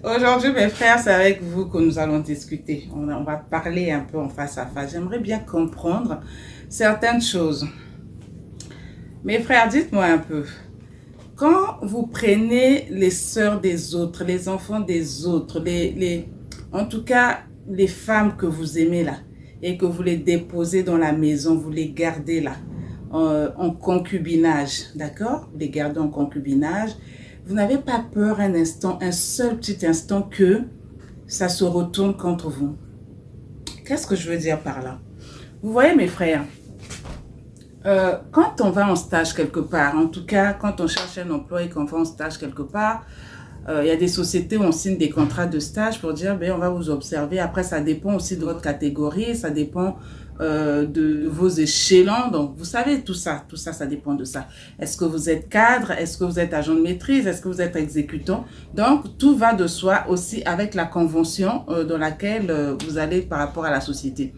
Aujourd'hui, mes frères, c'est avec vous que nous allons discuter. On va parler un peu en face à face. J'aimerais bien comprendre certaines choses. Mes frères, dites-moi un peu. Quand vous prenez les sœurs des autres, les enfants des autres, en tout cas, les femmes que vous aimez là, et que vous les déposez dans la maison, vous les gardez là, en concubinage, d'accord? Vous les gardez en concubinage. Vous n'avez pas peur un instant, un seul petit instant que ça se retourne contre vous. Qu'est-ce que je veux dire par là? Vous voyez mes frères, quand on va en stage quelque part, en tout cas quand on cherche un emploi et qu'on va en stage quelque part, il y a des sociétés où on signe des contrats de stage pour dire ben, on va vous observer. Après, ça dépend aussi de votre catégorie, ça dépend de vos échelons. Donc, vous savez, tout ça, ça dépend de ça. Est-ce que vous êtes cadre? Est-ce que vous êtes agent de maîtrise? Est-ce que vous êtes exécutant? Donc, tout va de soi aussi avec la convention dans laquelle vous allez par rapport à la société.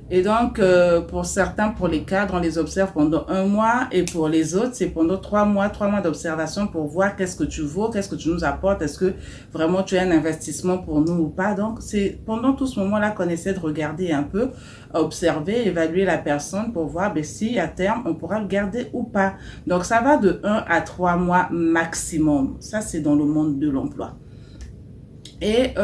Et donc, pour certains, pour les cadres, on les observe pendant 1 mois et pour les autres, c'est pendant 3 mois d'observation pour voir qu'est-ce que tu vaux, qu'est-ce que tu nous apportes, est-ce que vraiment tu as un investissement pour nous ou pas. Donc, c'est pendant tout ce moment-là qu'on essaie de regarder un peu, observer, évaluer la personne pour voir ben, si à terme, on pourra le garder ou pas. Donc, ça va de 1 à 3 mois maximum. Ça, c'est dans le monde de l'emploi. Et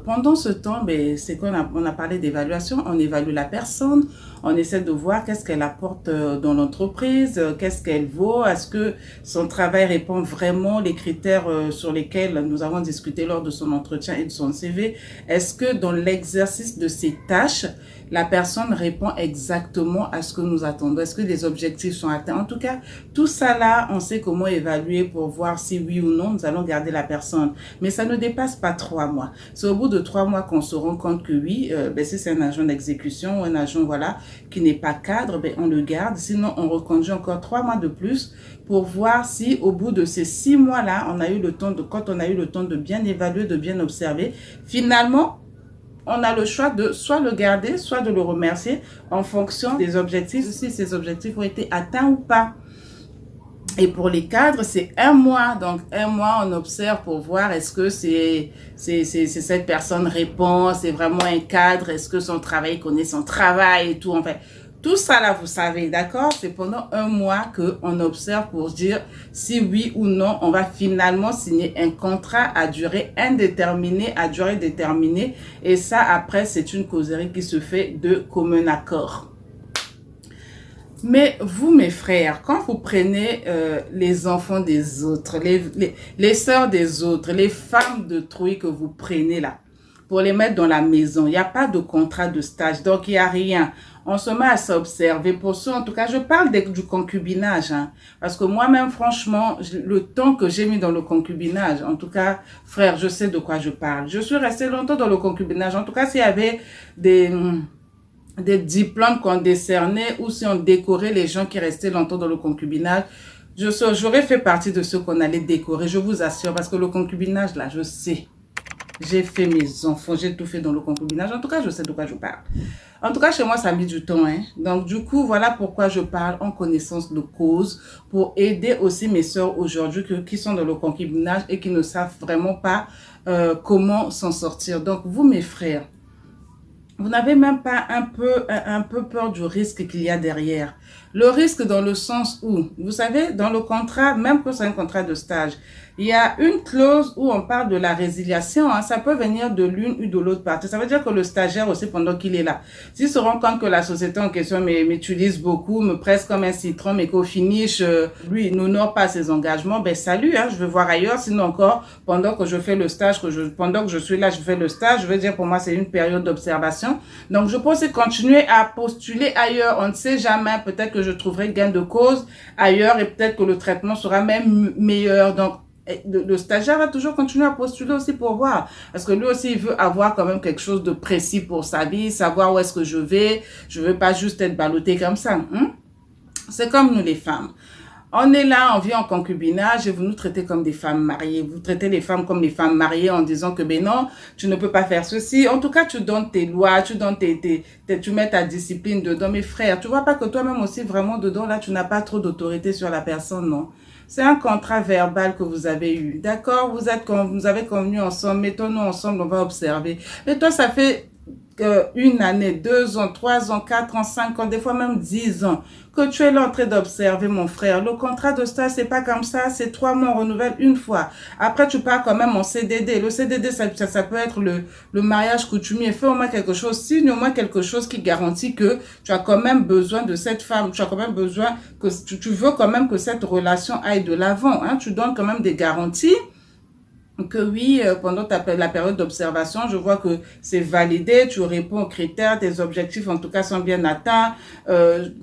pendant ce temps, ben, c'est qu'on a parlé d'évaluation, on évalue la personne, on essaie de voir qu'est-ce qu'elle apporte dans l'entreprise, qu'est-ce qu'elle vaut, est-ce que son travail répond vraiment les critères sur lesquels nous avons discuté lors de son entretien et de son CV, est-ce que dans l'exercice de ses tâches, la personne répond exactement à ce que nous attendons, est-ce que les objectifs sont atteints. En tout cas, tout ça là, on sait comment évaluer pour voir si oui ou non, nous allons garder la personne. Mais ça ne dépasse pas 3 mois. C'est au bout de 3 mois qu'on se rend compte que oui, ben, si c'est un agent d'exécution ou un agent voilà, qui n'est pas cadre, ben, on le garde. Sinon, on reconduit encore 3 mois de plus pour voir si au bout de ces 6 mois-là, on a eu le temps de, quand on a eu le temps de bien évaluer, de bien observer, finalement, on a le choix de soit le garder, soit de le remercier en fonction des objectifs, si ces objectifs ont été atteints ou pas. Et pour les cadres, c'est 1 mois. Donc, 1 mois, on observe pour voir est-ce que cette personne répond, c'est vraiment un cadre, est-ce que son travail connaît son travail et tout. En fait, tout ça là, vous savez, d'accord? C'est pendant 1 mois qu'on observe pour dire si oui ou non, on va finalement signer un contrat à durée indéterminée, à durée déterminée. Et ça, après, c'est une causerie qui se fait de commun accord. Mais vous, mes frères, quand vous prenez les enfants des autres, les sœurs des autres, les femmes de truie que vous prenez là, pour les mettre dans la maison, il n'y a pas de contrat de stage, donc il n'y a rien. On se met à s'observer. Pour ça, en tout cas, je parle du concubinage, hein, parce que moi-même, franchement, le temps que j'ai mis dans le concubinage, en tout cas, frère, je sais de quoi je parle. Je suis restée longtemps dans le concubinage. En tout cas, s'il y avait des diplômes qu'on décernait ou si on décorait les gens qui restaient longtemps dans le concubinage, j'aurais fait partie de ceux qu'on allait décorer, je vous assure, parce que le concubinage, là, je sais. J'ai fait mes enfants, j'ai tout fait dans le concubinage. En tout cas, je sais de quoi je parle. En tout cas, chez moi, ça a mis du temps. Hein. Donc, du coup, voilà pourquoi je parle en connaissance de cause pour aider aussi mes soeurs aujourd'hui qui sont dans le concubinage et qui ne savent vraiment pas comment s'en sortir. Donc, vous, mes frères, vous n'avez même pas un peu peur du risque qu'il y a derrière. Le risque dans le sens où, vous savez, dans le contrat, même que c'est un contrat de stage, il y a une clause où on parle de la résiliation. Hein, ça peut venir de l'une ou de l'autre partie. Ça veut dire que le stagiaire aussi, pendant qu'il est là, s'il se rend compte que la société en question m'utilise beaucoup, me presse comme un citron, mais qu'au finish, lui, il n'honore pas ses engagements, ben salut, hein, je vais voir ailleurs. Sinon encore, pendant que je fais le stage, pendant que je suis là, je fais le stage, je veux dire, pour moi, c'est une période d'observation. Donc, je pense continuer à postuler ailleurs. On ne sait jamais, peut-être que je trouverai gain de cause ailleurs et peut-être que le traitement sera même meilleur. Donc, le stagiaire va toujours continuer à postuler aussi pour voir. Parce que lui aussi, il veut avoir quand même quelque chose de précis pour sa vie, savoir où est-ce que je vais. Je ne veux pas juste être ballottée comme ça. Hein? C'est comme nous les femmes. On est là, on vit en concubinage et vous nous traitez comme des femmes mariées. Vous traitez les femmes comme des femmes mariées en disant que ben non, tu ne peux pas faire ceci. En tout cas, tu donnes tes lois, tu donnes tu mets ta discipline dedans. Mes frères, tu vois pas que toi-même aussi vraiment dedans, là, tu n'as pas trop d'autorité sur la personne, non? C'est un contrat verbal que vous avez eu. D'accord? Vous avez convenu ensemble, mettons-nous ensemble, on va observer. Mais toi, ça fait une année, 2 ans, 3 ans, 4 ans, 5 ans, des fois même 10 ans, que tu es là en train d'observer, mon frère. Le contrat de stage, c'est pas comme ça, c'est 3 mois, on renouvelle une fois. Après, tu pars quand même en CDD. Le CDD, ça peut être le mariage coutumier. Fais au moins quelque chose, signe au moins quelque chose qui garantit que tu as quand même besoin de cette femme, tu as quand même besoin, que tu veux quand même que cette relation aille de l'avant, hein. Tu donnes quand même des garanties que oui, pendant la période d'observation, je vois que c'est validé, tu réponds aux critères, tes objectifs en tout cas sont bien atteints,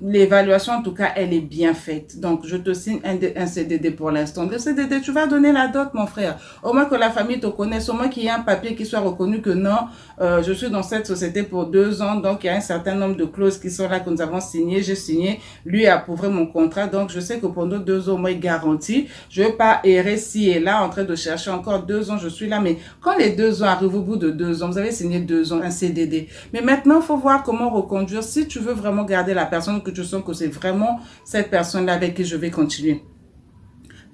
l'évaluation en tout cas elle est bien faite. Donc je te signe un CDD pour l'instant. Le CDD, tu vas donner la dot, mon frère. Au moins que la famille te connaisse, au moins qu'il y ait un papier qui soit reconnu que non, je suis dans cette société pour 2 ans, donc il y a un certain nombre de clauses qui sont là que nous avons signées, j'ai signé, lui a approuvé mon contrat, donc je sais que pendant 2 ans, moi il garantit, je ne vais pas errer ci et là en train de chercher encore 2 ans, je suis là. Mais quand les 2 ans arrivent, au bout de 2 ans, vous avez signé 2 ans, un CDD. Mais maintenant, il faut voir comment reconduire. Si tu veux vraiment garder la personne, que tu sens que c'est vraiment cette personne-là avec qui je vais continuer.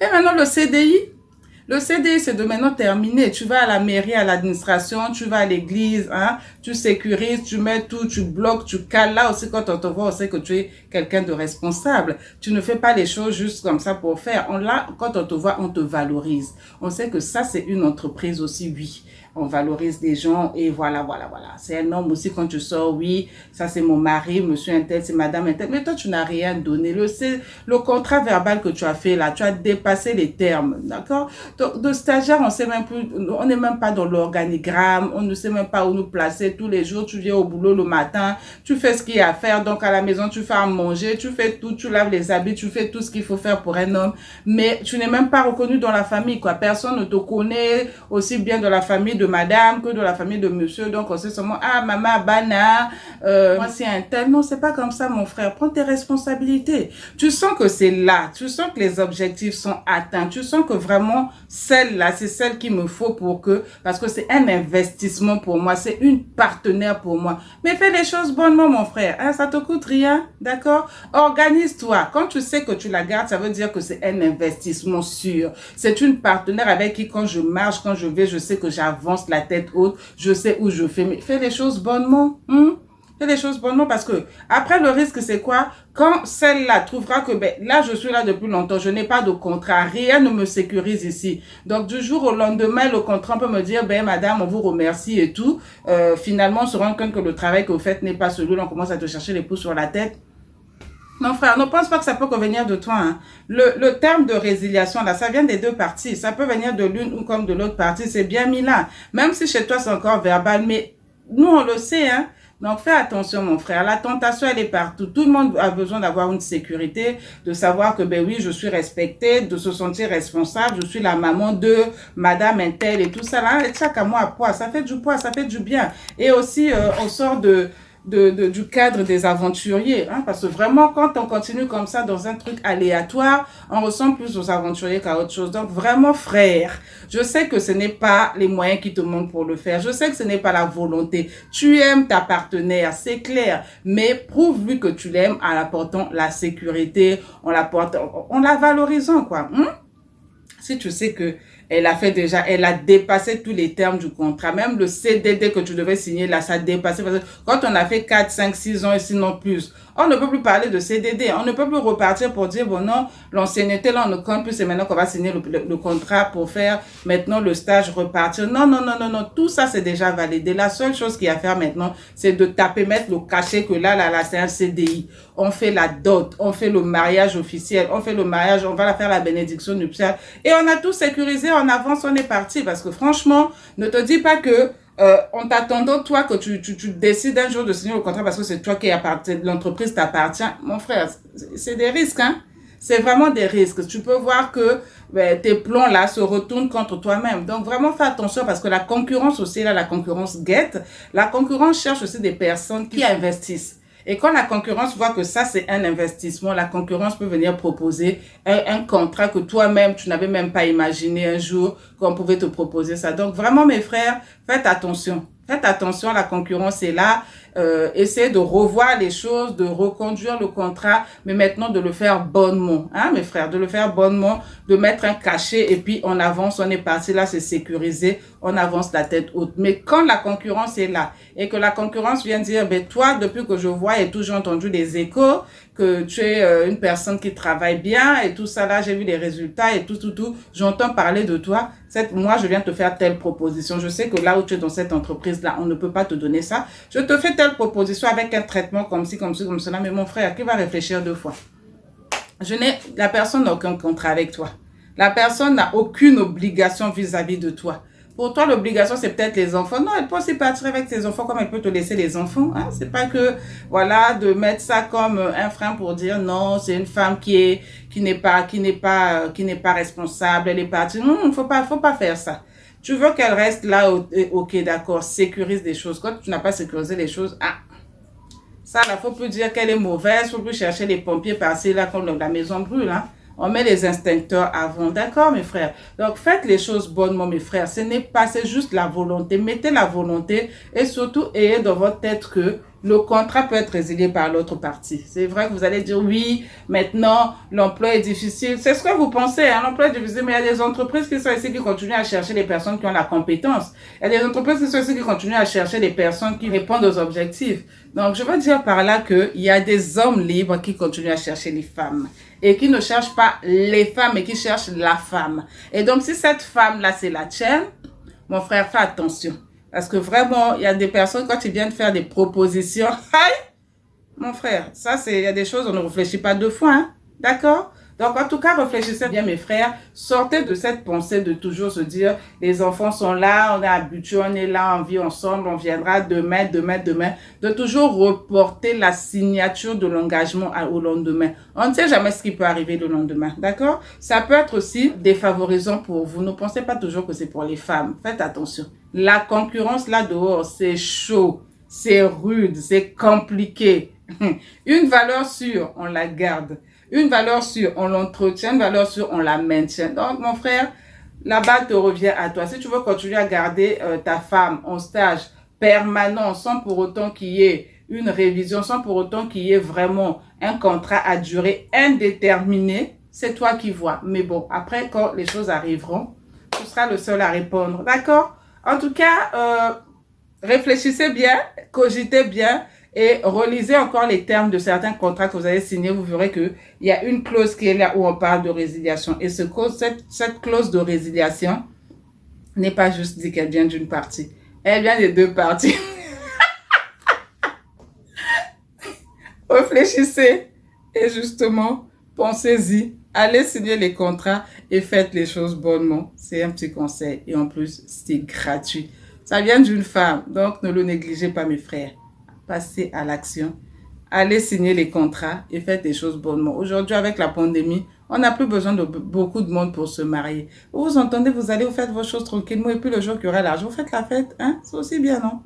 Et maintenant, le CDI, c'est de maintenant terminer. Tu vas à la mairie, à l'administration, tu vas à l'église, hein, tu sécurises, tu mets tout, tu bloques, tu cales. Là aussi, quand on te voit, on sait que tu es quelqu'un de responsable. Tu ne fais pas les choses juste comme ça pour faire. Quand on te voit, on te valorise. On sait que ça, c'est une entreprise aussi, oui. On valorise des gens et voilà. C'est un homme aussi quand tu sors, oui, ça c'est mon mari, monsieur un tel, c'est madame un tel. Mais toi, tu n'as rien donné. Le contrat verbal que tu as fait là, tu as dépassé les termes, d'accord? Donc, de stagiaire, on sait même plus, on n'est même pas dans l'organigramme, on ne sait même pas où nous placer. Tous les jours, tu viens au boulot le matin, tu fais ce qu'il y a à faire. Donc, à la maison, tu fais à manger, tu fais tout, tu laves les habits, tu fais tout ce qu'il faut faire pour un homme. Mais tu n'es même pas reconnu dans la famille, quoi. Personne ne te connaît aussi bien de la famille de madame que de la famille de monsieur. Donc, on sait seulement, ah, maman, bana, moi, c'est un tel. Non, c'est pas comme ça, mon frère. Prends tes responsabilités. Tu sens que c'est là. Tu sens que les objectifs sont atteints. Tu sens que vraiment, celle-là, c'est celle qu'il me faut parce que c'est un investissement pour moi. C'est une partenaire pour moi. Mais fais les choses bonnement, mon frère. Hein, ça te coûte rien. D'accord? Organise-toi. Quand tu sais que tu la gardes, ça veut dire que c'est un investissement sûr. C'est une partenaire avec qui, quand je marche, quand je vais, je sais que j'avance la tête haute, je sais où je fais. Mais fais les choses bonnement. Fais les choses bonnement parce que après le risque c'est quoi? Quand celle-là trouvera que là je suis là depuis longtemps, je n'ai pas de contrat, rien ne me sécurise ici. Donc du jour au lendemain, le contrat peut me dire madame, on vous remercie et tout. Finalement on se rend compte que le travail que vous faites n'est pas celui-là, on commence à te chercher les pouces sur la tête. Mon frère, ne pense pas que ça peut venir de toi. Hein. Le terme de résiliation, là, ça vient des deux parties. Ça peut venir de l'une ou comme de l'autre partie. C'est bien mis là. Même si chez toi, c'est encore verbal. Mais nous, on le sait. Hein. Donc, fais attention, mon frère. La tentation, elle est partout. Tout le monde a besoin d'avoir une sécurité, de savoir que, oui, je suis respectée, de se sentir responsable. Je suis la maman de madame un tel et tout ça. Là, et chaque mois à poids, ça fait du poids, ça fait du bien. Et aussi, on sort du cadre des aventuriers, hein, parce que vraiment quand on continue comme ça dans un truc aléatoire, on ressemble plus aux aventuriers qu'à autre chose. Donc vraiment frère, je sais que ce n'est pas les moyens qui te manquent pour le faire, je sais que ce n'est pas la volonté, tu aimes ta partenaire, c'est clair, mais prouve-lui que tu l'aimes en apportant la sécurité, en la valorisant quoi. Si tu sais que elle a dépassé tous les termes du contrat. Même le CDD que tu devais signer là, ça a dépassé. Parce que quand on a fait 4, 5, 6 ans et sinon plus, on ne peut plus parler de CDD. On ne peut plus repartir pour dire, bon non, l'ancienneté là, on ne compte plus. C'est maintenant qu'on va signer le contrat pour faire maintenant le stage, repartir. Non. Tout ça, c'est déjà validé. La seule chose qu'il y a à faire maintenant, c'est de mettre le cachet que là, c'est un CDI. On fait la dot, on fait le mariage officiel, on fait le mariage, on va faire la bénédiction nuptiale. Et on a tout sécurisé, en avance, on est parti. Parce que franchement, ne te dis pas que en t'attendant, toi, que tu décides un jour de signer le contrat parce que c'est toi qui appartient, l'entreprise t'appartient. Mon frère, c'est des risques, hein. C'est vraiment des risques. Tu peux voir que tes plans là se retournent contre toi-même. Donc vraiment fais attention parce que la concurrence aussi, là, la concurrence guette. La concurrence cherche aussi des personnes qui investissent. Et quand la concurrence voit que ça, c'est un investissement, la concurrence peut venir proposer un contrat que toi-même, tu n'avais même pas imaginé un jour qu'on pouvait te proposer ça. Donc, vraiment, mes frères, faites attention. Faites attention, la concurrence est là. essayer de revoir les choses, de reconduire le contrat, mais maintenant de le faire bonnement, hein, mes frères, de le faire bonnement, de mettre un cachet et puis on avance, on est parti, là c'est sécurisé, on avance la tête haute. Mais quand la concurrence est là et que la concurrence vient dire, ben toi, depuis que je vois et tout, j'ai entendu des échos, que tu es une personne qui travaille bien et tout ça, là, j'ai vu les résultats et tout, j'entends parler de toi. Moi, je viens te faire telle proposition. Je sais que là où tu es dans cette entreprise-là, on ne peut pas te donner ça. Je te fais telle proposition avec un traitement comme ci, comme cela. Mais mon frère, qui va réfléchir 2 fois? La personne n'a aucun contrat avec toi. La personne n'a aucune obligation vis-à-vis de toi. Pour toi, l'obligation, c'est peut-être les enfants. Non, elle peut aussi partir avec ses enfants comme elle peut te laisser les enfants. Hein? C'est pas que, voilà, de mettre ça comme un frein pour dire non, c'est une femme qui n'est pas responsable, elle est partie. Non, faut pas faire ça. Tu veux qu'elle reste là, ok, d'accord, sécurise des choses. Quand tu n'as pas sécurisé les choses, ça, là, faut plus dire qu'elle est mauvaise, faut plus chercher les pompiers par-ci, là, quand la maison brûle, hein. On met les instincteurs avant, d'accord, mes frères? Donc, faites les choses bonnement, mes frères. Ce n'est pas, c'est juste la volonté. Mettez la volonté et surtout, ayez dans votre tête que le contrat peut être résilié par l'autre partie. C'est vrai que vous allez dire, oui, maintenant, l'emploi est difficile. C'est ce que vous pensez, hein, l'emploi est difficile, mais il y a des entreprises qui sont ici qui continuent à chercher les personnes qui ont la compétence. Il y a des entreprises qui sont ici qui continuent à chercher les personnes qui répondent aux objectifs. Donc, je veux dire par là qu'il y a des hommes libres qui continuent à chercher les femmes et qui ne cherchent pas les femmes, mais qui cherchent la femme. Et donc, si cette femme-là, c'est la tienne, mon frère, fais attention. Parce que vraiment, il y a des personnes, quand ils viennent faire des propositions, aïe, mon frère, ça, il y a des choses, on ne réfléchit pas 2 fois, hein, d'accord? Donc, en tout cas, réfléchissez bien, mes frères. Sortez de cette pensée de toujours se dire, les enfants sont là, on est habitués, on est là, on vit ensemble, on viendra demain. De toujours reporter la signature de l'engagement au lendemain. On ne sait jamais ce qui peut arriver le lendemain, d'accord? Ça peut être aussi défavorisant pour vous. Ne pensez pas toujours que c'est pour les femmes. Faites attention. La concurrence là dehors, c'est chaud, c'est rude, c'est compliqué. Une valeur sûre, on la garde. Une valeur sûre, on l'entretient. Une valeur sûre, on la maintient. Donc, mon frère, la balle te revient à toi. Si tu veux continuer à garder ta femme en stage permanent, sans pour autant qu'il y ait une révision, sans pour autant qu'il y ait vraiment un contrat à durée indéterminée, c'est toi qui vois. Mais bon, après, quand les choses arriveront, tu seras le seul à répondre. D'accord? En tout cas, réfléchissez bien, cogitez bien et relisez encore les termes de certains contrats que vous avez signés. Vous verrez qu'il y a une clause qui est là où on parle de résiliation. Et cette clause de résiliation n'est pas juste dit qu'elle vient d'une partie. Elle vient des 2 parties. Réfléchissez et justement, pensez-y. Allez signer les contrats et faites les choses bonnement. C'est un petit conseil. Et en plus, c'est gratuit. Ça vient d'une femme. Donc, ne le négligez pas, mes frères. Passez à l'action. Allez signer les contrats et faites les choses bonnement. Aujourd'hui, avec la pandémie, on n'a plus besoin de beaucoup de monde pour se marier. Vous vous entendez, vous allez, vous faites vos choses tranquillement. Et puis, le jour qu'il y aura l'argent, vous faites la fête. Hein? C'est aussi bien, non?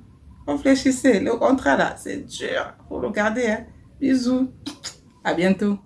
Réfléchissez. Le contrat, là, c'est dur. Faut le garder. Hein? Bisous. À bientôt.